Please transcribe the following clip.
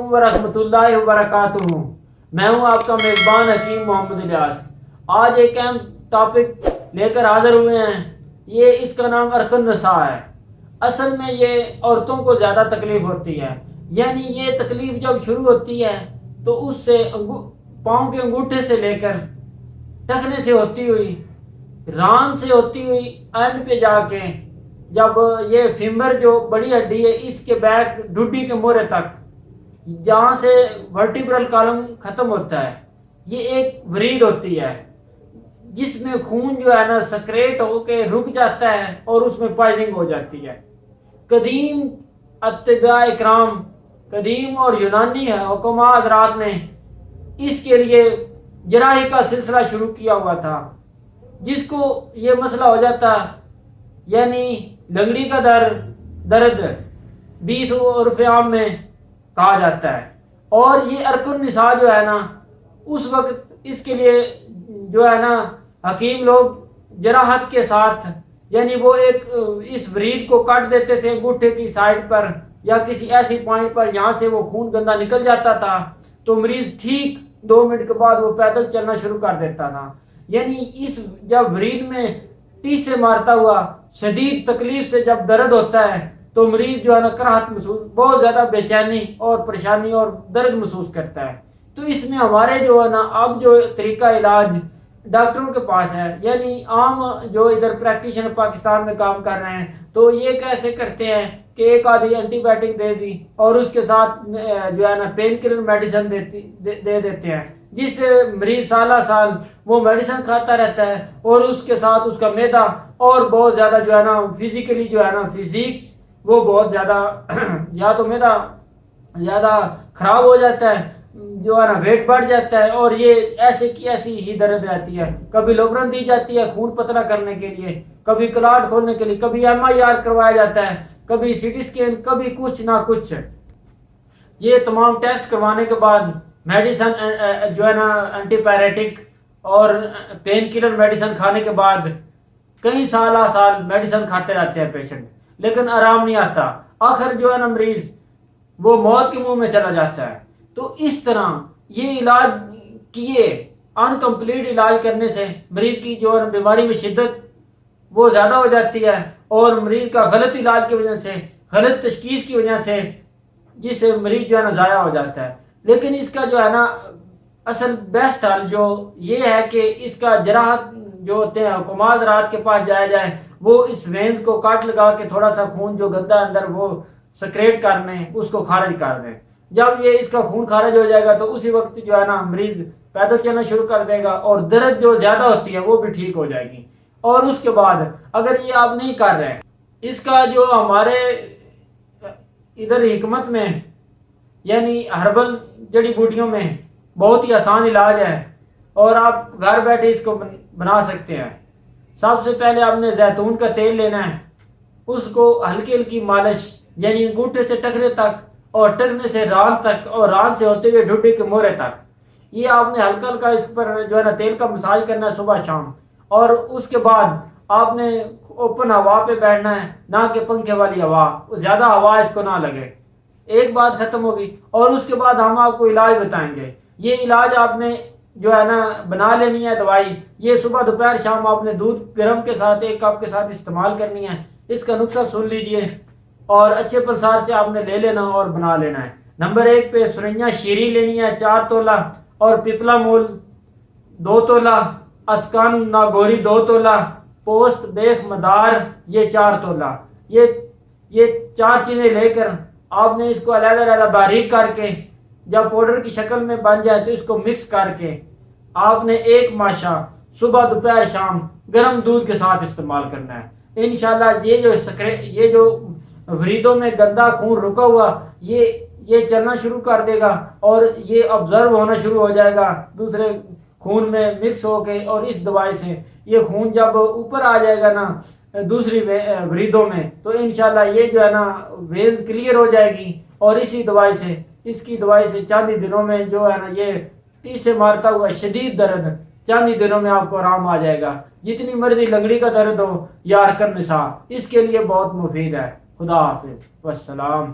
علیکم ورحمۃ اللہ وبرکاتہ۔ میں ہوں آپ کا میزبان حکیم محمد الیاس۔ آج ایک اہم ٹاپک لے کر حاضر ہوئے ہیں، اس کا نام ارک النساء ہے۔ اصل میں یہ عورتوں کو زیادہ تکلیف ہوتی ہے، یعنی یہ تکلیف جب شروع ہوتی ہے تو اس سے پاؤں کے انگوٹھے سے لے کر ٹخنے سے ہوتی ہوئی، ران سے ہوتی ہوئی، اینڈ پہ جا کے جب یہ فیمر جو بڑی ہڈی ہے اس کے بیک ڈھڈی کے مورے تک، جہاں سے ورٹیبرل کالم ختم ہوتا ہے، یہ ایک ورید ہوتی ہے جس میں خون جو ہے نا سکریٹ ہو کے رک جاتا ہے اور اس میں پوائزنگ ہو جاتی ہے۔ قدیم اتباع اکرام، قدیم اور یونانی حکماء حضرات نے اس کے لیے جراحی کا سلسلہ شروع کیا ہوا تھا، جس کو یہ مسئلہ ہو جاتا، یعنی لنگڑی کا درد 20 عرف عام میں کہا جاتا ہے۔ اور یہ ارک النساء جو ہے نا، اس وقت اس کے لیے جو ہے نا حکیم لوگ جراحت کے ساتھ، یعنی وہ ایک اس ورید کو کاٹ دیتے تھے انگوٹھے کی سائڈ پر یا کسی ایسی پوائنٹ پر جہاں سے وہ خون گندا نکل جاتا تھا، تو مریض ٹھیک 2 منٹ کے بعد وہ پیدل چلنا شروع کر دیتا تھا۔ یعنی اس جب ورید میں ٹیس سے مارتا ہوا شدید تکلیف سے جب درد ہوتا ہے تو مریض جو ہے نا کراہت محسوس، بہت زیادہ بے چینی اور پریشانی اور درد محسوس کرتا ہے۔ تو اس میں ہمارے جو ہے نا اب جو طریقہ علاج ڈاکٹروں کے پاس ہے، یعنی عام جو ادھر پریکٹیشنر پاکستان میں کام کر رہے ہیں، تو یہ کیسے کرتے ہیں کہ ایک آدھی اینٹی بائیوٹک دے دی اور اس کے ساتھ جو ہے نا پین کلر میڈیسن دے دیتے ہیں، جس سے مریض سالہ سال وہ میڈیسن کھاتا رہتا ہے اور اس کے ساتھ اس کا معدہ اور بہت زیادہ جو ہے نا فزیکلی جو ہے نا فزیکس وہ بہت زیادہ یا تو معدہ زیادہ خراب ہو جاتا ہے، جو ہے نا ویٹ بڑھ جاتا ہے، اور یہ ایسے کی ایسی ہی درد رہتی ہے۔ کبھی لوبرن دی جاتی ہے خون پتلا کرنے کے لیے، کبھی کلاٹ کھولنے کے لیے، کبھی MIR کروایا جاتا ہے، کبھی CT اسکین، کبھی کچھ نہ کچھ۔ یہ تمام ٹیسٹ کروانے کے بعد میڈیسن جو ہے نا اینٹی پیریٹک اور پین کلر میڈیسن کھانے کے بعد کئی سال میڈیسن کھاتے رہتے ہیں پیشنٹ، لیکن آرام نہیں آتا۔ آخر جو ہے نا مریض وہ موت کے منہ میں چلا جاتا ہے۔ تو اس طرح یہ علاج کیے انکمپلیٹ علاج کرنے سے مریض کی جو ہے نا بیماری میں شدت وہ زیادہ ہو جاتی ہے، اور مریض کا غلط علاج کی وجہ سے، غلط تشخیص کی وجہ سے، جس سے مریض جو ہے نا ضائع ہو جاتا ہے۔ لیکن اس کا جو ہے نا اصل بیسٹ حل جو یہ ہے کہ اس کا جراحت جو ہوتے ہیں حکماء حضرات کے پاس جایا جائے، وہ اس وینز کو کاٹ لگا کے تھوڑا سا خون جو گندا اندر وہ سکریٹ کرنے، اس کو خارج کر دیں۔ جب یہ اس کا خون خارج ہو جائے گا تو اسی وقت جو ہے نا مریض پیدل چلنا شروع کر دے گا اور درد جو زیادہ ہوتی ہے وہ بھی ٹھیک ہو جائے گی۔ اور اس کے بعد اگر یہ آپ نہیں کر رہے ہیں، اس کا جو ہمارے ادھر حکمت میں یعنی ہربل جڑی بوٹیوں میں بہت ہی آسان علاج ہے، اور آپ گھر بیٹھے اس کو بنا سکتے ہیں۔ سب سے پہلے آپ نے زیتون کا تیل لینا ہے، اس کو ہلکی ہلکی مالش، یعنی انگوٹھے سے ٹخنے تک اور ٹخنے سے ران تک اور ران سے ہوتے ہوئے ڈھڈی کے مورے تک، یہ آپ نے ہلکا ہلکا اس پر جو ہے نا تیل کا مساج کرنا ہے صبح شام۔ اور اس کے بعد آپ نے اوپن ہوا پہ بیٹھنا ہے، نہ کہ پنکھے والی ہوا، زیادہ ہوا اس کو نہ لگے۔ ایک بات ختم ہوگی، اور اس کے بعد ہم آپ کو علاج بتائیں گے۔ یہ علاج آپ نے جو ہے نا بنا لینی ہے دوائی، یہ صبح دوپہر شام آپ نے دودھ گرم کے ساتھ 1 کپ کے ساتھ استعمال کرنی ہے۔ اس کا نسخہ سن لیجئے اور اچھے پنسار سے آپ نے لے لینا اور بنا لینا ہے۔ نمبر 1 پہ سرنیا شیری لینی ہے 4 تولہ، اور پپلا مول 2 تولہ، اسکان ناگوری 2 تولہ، پوست بیخ مدار یہ 4 تولہ۔ یہ 4 چیزیں لے کر آپ نے اس کو علیحدہ علیحدہ باریک کر کے جب پاؤڈر کی شکل میں بن جائے تو اس کو مکس کر کے آپ نے 1 ماشا صبح دوپہر شام گرم دودھ کے ساتھ استعمال کرنا ہے۔ انشاءاللہ یہ جو وریدوں میں گندا خون رکا ہوا یہ چلنا شروع کر دے گا، اور یہ آبزرو ہونا شروع ہو جائے گا دوسرے خون میں مکس ہو کے، اور اس دوائی سے یہ خون جب اوپر آ جائے گا نا دوسری وریدوں میں، تو انشاءاللہ یہ جو ہے نا وینز کلیئر ہو جائے گی، اور اس کی دوائی سے چند ہی دنوں میں جو ہے نا یہ ٹیس سے مارتا ہوا شدید درد چند ہی دنوں میں آپ کو آرام آ جائے گا۔ جتنی مرضی لنگڑی کا درد ہو یا ارک النساء، اس کے لیے بہت مفید ہے۔ خدا حافظ، والسلام۔